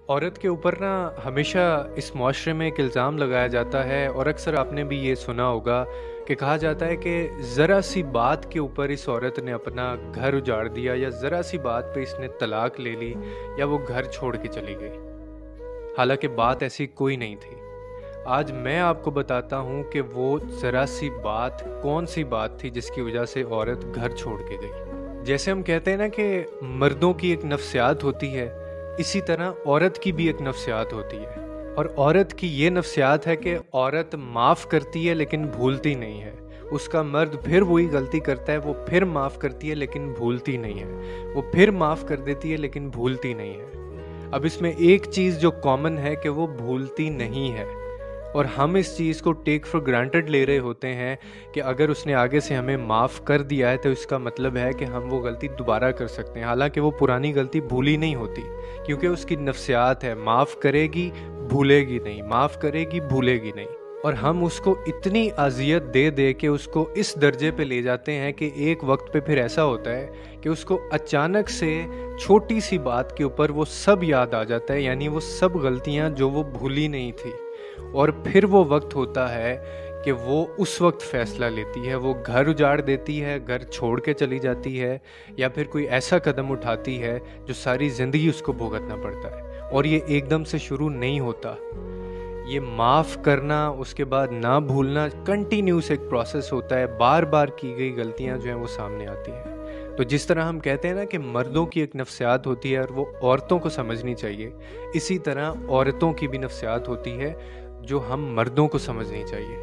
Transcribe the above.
औरत के ऊपर ना हमेशा इस मुआशरे में एक इल्ज़ाम लगाया जाता है और अक्सर आपने भी ये सुना होगा कि कहा जाता है कि ज़रा सी बात के ऊपर इस औरत ने अपना घर उजाड़ दिया या ज़रा सी बात पे इसने तलाक ले ली या वो घर छोड़ के चली गई। हालांकि बात ऐसी कोई नहीं थी। आज मैं आपको बताता हूँ कि वो ज़रा सी बात कौन सी बात थी जिसकी वजह से औरत घर छोड़ के गई। जैसे हम कहते हैं ना कि मर्दों की एक नफ्सियात होती है, इसी तरह औरत की भी एक नफ्सियात होती है। और औरत की ये नफ्सियात है कि औरत माफ़ करती है लेकिन भूलती नहीं है। उसका मर्द फिर वही गलती करता है, वो फिर माफ़ करती है लेकिन भूलती नहीं है। वो फिर माफ़ कर देती है लेकिन भूलती नहीं है। अब इसमें एक चीज़ जो कॉमन है कि वो भूलती नहीं है। और हम इस चीज़ को टेक फॉर ग्रांटेड ले रहे होते हैं कि अगर उसने आगे से हमें माफ़ कर दिया है तो इसका मतलब है कि हम वो गलती दोबारा कर सकते हैं। हालांकि वो पुरानी गलती भूली नहीं होती, क्योंकि उसकी नफ्सियात है, माफ़ करेगी भूलेगी नहीं, माफ़ करेगी भूलेगी नहीं। और हम उसको इतनी अजियत दे दे के उसको इस दर्जे पे ले जाते हैं कि एक वक्त पे फिर ऐसा होता है कि उसको अचानक से छोटी सी बात के ऊपर वो सब याद आ जाता है, यानी वो सब गलतियाँ जो वो भूली नहीं थी। और फिर वो वक्त होता है कि वो उस वक्त फ़ैसला लेती है, वो घर उजाड़ देती है, घर छोड़ के चली जाती है, या फिर कोई ऐसा कदम उठाती है जो सारी ज़िंदगी उसको भुगतना पड़ता है। और ये एकदम से शुरू नहीं होता। ये माफ़ करना, उसके बाद ना भूलना कंटिन्यूस एक प्रोसेस होता है। बार बार की गई गलतियाँ जो हैं वो सामने आती हैं। तो जिस तरह हम कहते हैं ना कि मर्दों की एक नफ्सियात होती है और वो औरतों को समझनी चाहिए, इसी तरह औरतों की भी नफ्सियात होती है जो हम मर्दों को समझनी चाहिए।